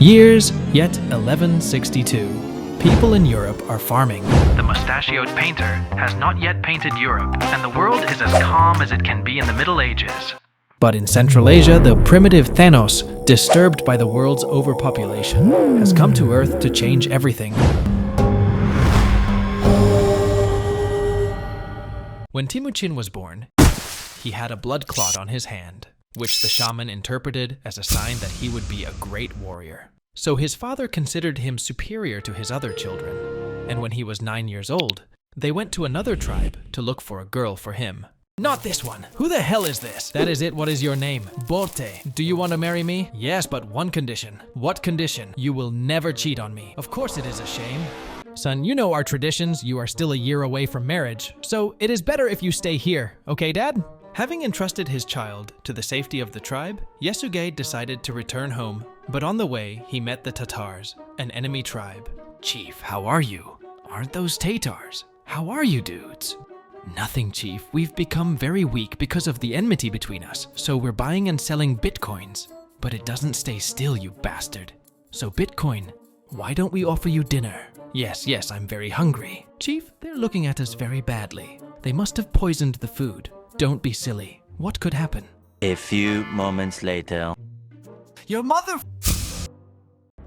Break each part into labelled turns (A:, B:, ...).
A: Years, yet 1162. People in Europe are farming.
B: The mustachioed painter has not yet painted Europe, and the world is as calm as it can be in the Middle Ages.
A: But in Central Asia, the primitive Thanos, disturbed by the world's overpopulation, has come to Earth to change everything. When Timucin was born, he had a blood clot on his hand, which the shaman interpreted as a sign that he would be a great warrior. So his father considered him superior to his other children, and when he was 9 years old, they went to another tribe to look for a girl for him. Not this one! Who the hell is this? That is it, what is your name? Borte. Do you want to marry me? Yes, but one condition. What condition? You will never cheat on me. Of course it is a shame. Son, you know our traditions, you are still a year away from marriage, so it is better if you stay here, okay, Dad? Having entrusted his child to the safety of the tribe, Yasuge decided to return home, but on the way, he met the Tatars, an enemy tribe. Chief, how are you? Aren't those Tatars? How are you dudes? Nothing, Chief. We've become very weak because of the enmity between us, so we're buying and selling bitcoins. But it doesn't stay still, you bastard. So Bitcoin, why don't we offer you dinner? Yes, I'm very hungry. Chief, they're looking at us very badly. They must have poisoned the food. Don't be silly. What could happen?
C: A few moments later.
A: Your mother...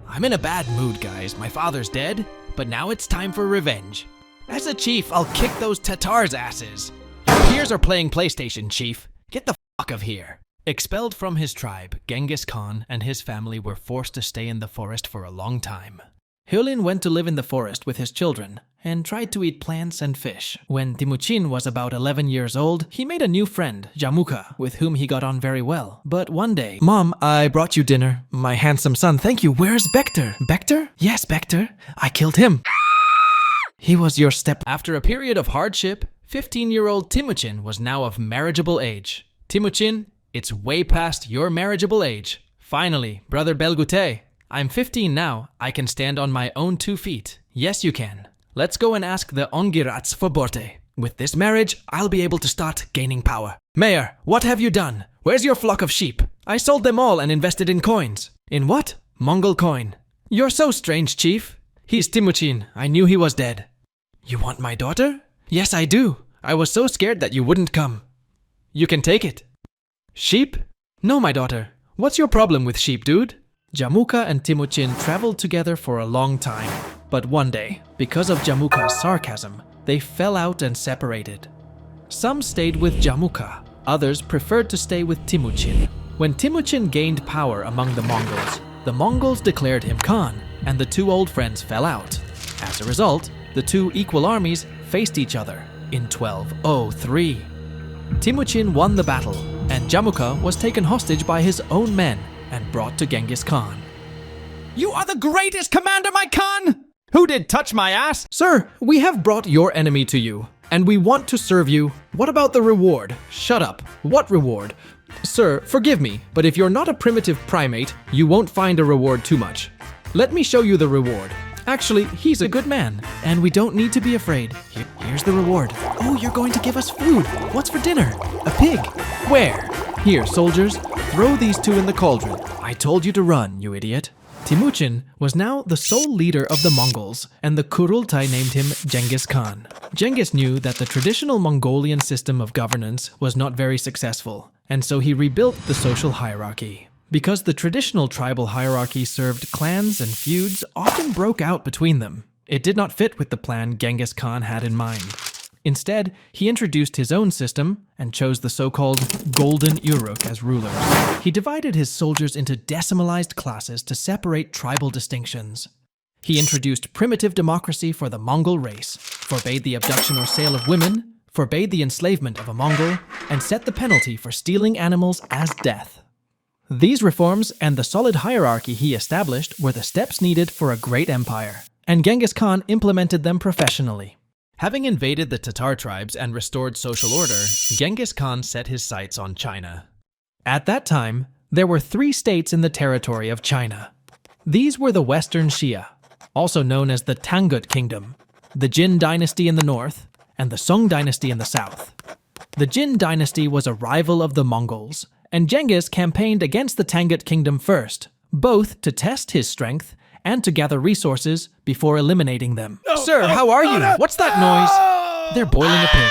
A: I'm in a bad mood, guys. My father's dead, but now it's time for revenge. As a chief, I'll kick those Tatars' asses. Your peers are playing PlayStation, Chief. Get the fuck of here. Expelled from his tribe, Genghis Khan and his family were forced to stay in the forest for a long time. Hulin went to live in the forest with his children and tried to eat plants and fish. When Timucin was about 11 years old, he made a new friend, Jamuka, with whom he got on very well. But one day, Mom, I brought you dinner. My handsome son, thank you. Where's Bekter? Bekter? Yes, Bekter. I killed him. He was your step. After a period of hardship, 15-year-old Timucin was now of marriageable age. Timucin, it's way past your marriageable age. Finally, Brother Belgute, I'm 15 now. I can stand on my own 2 feet. Yes, you can. Let's go and ask the Ongirats for Borte. With this marriage, I'll be able to start gaining power. Mayor, what have you done? Where's your flock of sheep? I sold them all and invested in coins. In what? Mongol coin. You're so strange, Chief. He's Timucin. I knew he was dead. You want my daughter? Yes, I do. I was so scared that you wouldn't come. You can take it. Sheep? No, my daughter. What's your problem with sheep, dude? Jamuka and Timucin traveled together for a long time. But one day, because of Jamuka's sarcasm, they fell out and separated. Some stayed with Jamuka. Others preferred to stay with Timucin. When Timucin gained power among the Mongols declared him Khan, and the two old friends fell out. As a result, the two equal armies faced each other in 1203. Timucin won the battle, and Jamuka was taken hostage by his own men and brought to Genghis Khan. You are the greatest commander, my Khan! Who did touch my ass? Sir, we have brought your enemy to you, and we want to serve you. What about the reward? Shut up. What reward? Sir, forgive me, but if you're not a primitive primate, you won't find a reward too much. Let me show you the reward. Actually, he's a good man, and we don't need to be afraid. Here's the reward. Oh, you're going to give us food. What's for dinner? A pig. Where? Here, soldiers, throw these two in the cauldron. I told you to run, you idiot. Timucin was now the sole leader of the Mongols, and the Kurultai named him Genghis Khan. Genghis knew that the traditional Mongolian system of governance was not very successful, and so he rebuilt the social hierarchy. Because the traditional tribal hierarchy served clans and feuds often broke out between them. It did not fit with the plan Genghis Khan had in mind. Instead, he introduced his own system and chose the so-called Golden Uruk as rulers. He divided his soldiers into decimalized classes to separate tribal distinctions. He introduced primitive democracy for the Mongol race, forbade the abduction or sale of women, forbade the enslavement of a Mongol, and set the penalty for stealing animals as death. These reforms and the solid hierarchy he established were the steps needed for a great empire, and Genghis Khan implemented them professionally. Having invaded the Tatar tribes and restored social order, Genghis Khan set his sights on China. At that time, there were 3 states in the territory of China. These were the Western Xia, also known as the Tangut Kingdom, the Jin Dynasty in the north, and the Song Dynasty in the south. The Jin Dynasty was a rival of the Mongols, and Genghis campaigned against the Tangut Kingdom first, both to test his strength and to gather resources before eliminating them. Sir, how are you? What's that noise? They're boiling a pig.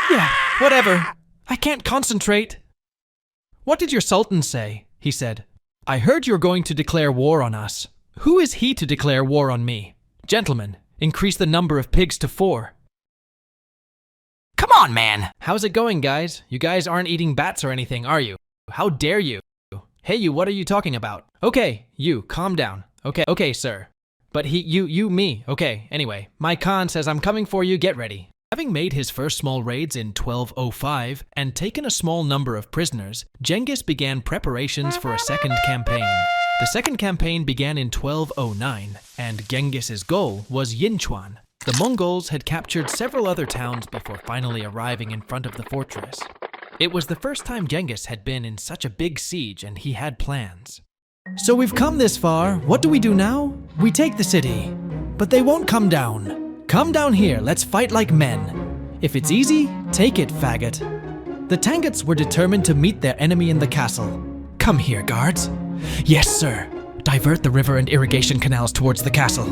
A: Yeah, whatever. I can't concentrate. What did your sultan say? He said. I heard you're going to declare war on us. Who is he to declare war on me? Gentlemen, increase the number of pigs to 4.
D: Come on, man.
A: How's it going, guys? You guys aren't eating bats or anything, are you? How dare you? Hey, you, what are you talking about? Okay, you, calm down. Okay, sir. But me. Okay, anyway, my Khan says I'm coming for you, get ready. Having made his first small raids in 1205 and taken a small number of prisoners, Genghis began preparations for a second campaign. The second campaign began in 1209, and Genghis's goal was Yinchuan. The Mongols had captured several other towns before finally arriving in front of the fortress. It was the first time Genghis had been in such a big siege, and he had plans. So we've come this far, what do we do now? We take the city. But they won't come down. Come down here, let's fight like men. If it's easy, take it, faggot. The Tanguts were determined to meet their enemy in the castle. Come here, guards. Yes, sir. Divert the river and irrigation canals towards the castle.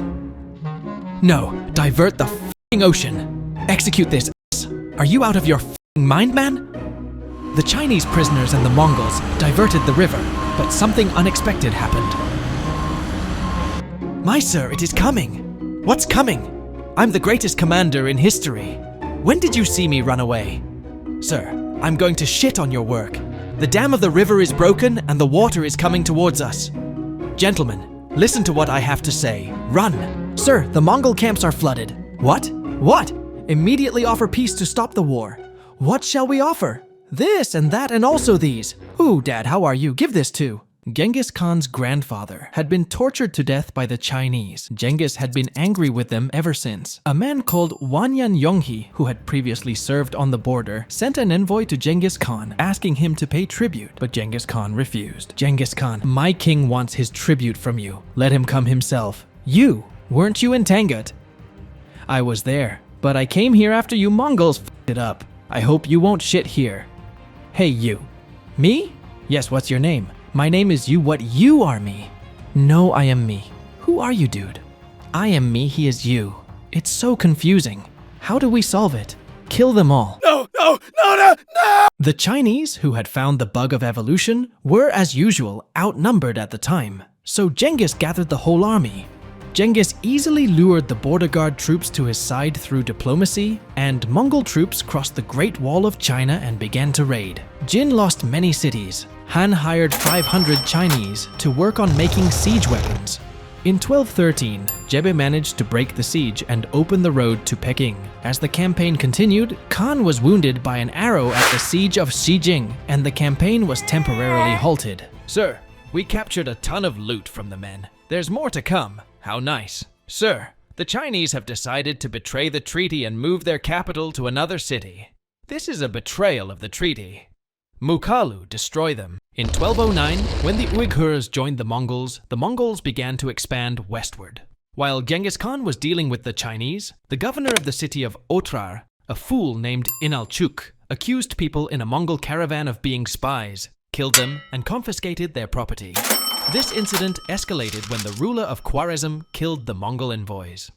A: No, divert the f***ing ocean. Execute this, ass. Are you out of your f***ing mind, man? The Chinese prisoners and the Mongols diverted the river, but something unexpected happened. My sir, it is coming. What's coming? I'm the greatest commander in history. When did you see me run away? Sir, I'm going to shit on your work. The dam of the river is broken and the water is coming towards us. Gentlemen, listen to what I have to say. Run! Sir, the Mongol camps are flooded. What? What? Immediately offer peace to stop the war. What shall we offer? This and that and also these. Ooh, Dad, how are you? Give this too. Genghis Khan's grandfather had been tortured to death by the Chinese. Genghis had been angry with them ever since. A man called Wanyan Yonghi, who had previously served on the border, sent an envoy to Genghis Khan asking him to pay tribute, but Genghis Khan refused. Genghis Khan, my king wants his tribute from you. Let him come himself. You, weren't you in Tangut? I was there, but I came here after you Mongols f***ed it up. I hope you won't shit here. Hey, you. Me? Yes, what's your name? My name is you, what you are me. No, I am me. Who are you, dude? I am me, he is you. It's so confusing. How do we solve it? Kill them all. No! The Chinese, who had found the bug of evolution, were, as usual, outnumbered at the time. So Genghis gathered the whole army. Genghis easily lured the border guard troops to his side through diplomacy, and Mongol troops crossed the Great Wall of China and began to raid. Jin lost many cities. Han hired 500 Chinese to work on making siege weapons. In 1213, Jebe managed to break the siege and open the road to Peking. As the campaign continued, Khan was wounded by an arrow at the siege of Xijing, and the campaign was temporarily halted. Sir, we captured a ton of loot from the men. There's more to come. How nice. Sir, the Chinese have decided to betray the treaty and move their capital to another city. This is a betrayal of the treaty. Mukalu, destroy them. In 1209, when the Uyghurs joined the Mongols began to expand westward. While Genghis Khan was dealing with the Chinese, the governor of the city of Otrar, a fool named Inalchuk, accused people in a Mongol caravan of being spies, killed them, and confiscated their property. This incident escalated when the ruler of Khwarezm killed the Mongol envoys.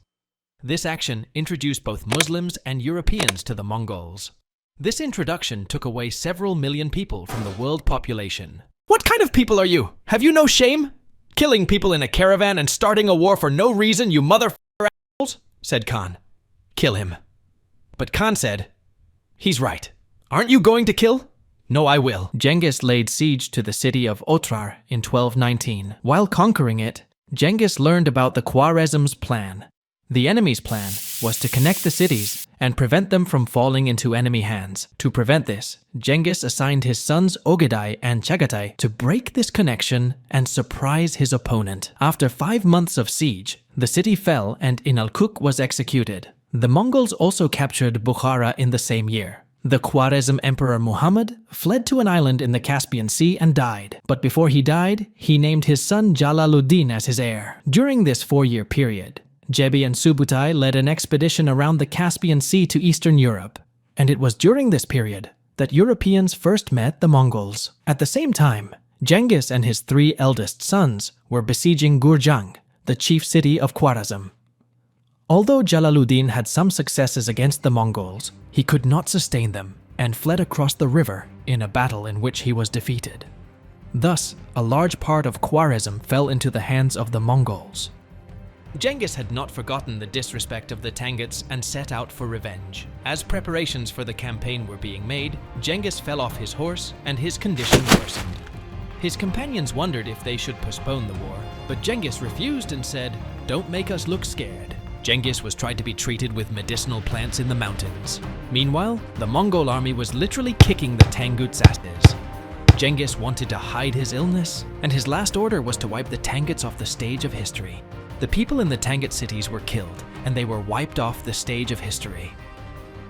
A: This action introduced both Muslims and Europeans to the Mongols. This introduction took away several million people from the world population. What kind of people are you? Have you no shame? Killing people in a caravan and starting a war for no reason, you motherfucker assholes? Said Khan. Kill him. But Khan said, he's right. Aren't you going to kill? No, I will. Genghis laid siege to the city of Otrar in 1219. While conquering it, Genghis learned about the Khwarezm's plan. The enemy's plan was to connect the cities and prevent them from falling into enemy hands. To prevent this, Genghis assigned his sons Ogedai and Chagatai to break this connection and surprise his opponent. After 5 months of siege, the city fell and Inalchuk was executed. The Mongols also captured Bukhara in the same year. The Khwarezm Emperor Muhammad fled to an island in the Caspian Sea and died. But before he died, he named his son Jalaluddin as his heir. During this 4-year period, Jebe and Subutai led an expedition around the Caspian Sea to Eastern Europe, and it was during this period that Europeans first met the Mongols. At the same time, Genghis and his 3 eldest sons were besieging Gurjang, the chief city of Khwarezm. Although Jalaluddin had some successes against the Mongols, he could not sustain them and fled across the river in a battle in which he was defeated. Thus, a large part of Khwarezm fell into the hands of the Mongols. Genghis had not forgotten the disrespect of the Tanguts and set out for revenge. As preparations for the campaign were being made, Genghis fell off his horse and his condition worsened. His companions wondered if they should postpone the war, but Genghis refused and said, "Don't make us look scared." Genghis was tried to be treated with medicinal plants in the mountains. Meanwhile, the Mongol army was literally kicking the Tanguts' asses. Genghis wanted to hide his illness, and his last order was to wipe the Tanguts off the stage of history. The people in the Tangut cities were killed, and they were wiped off the stage of history.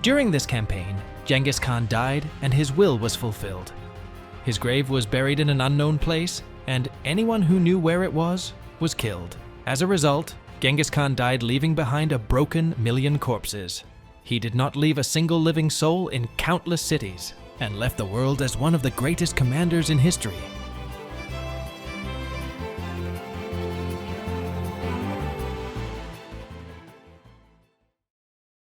A: During this campaign, Genghis Khan died and his will was fulfilled. His grave was buried in an unknown place, and anyone who knew where it was killed. As a result, Genghis Khan died leaving behind a broken million corpses. He did not leave a single living soul in countless cities, and left the world as one of the greatest commanders in history.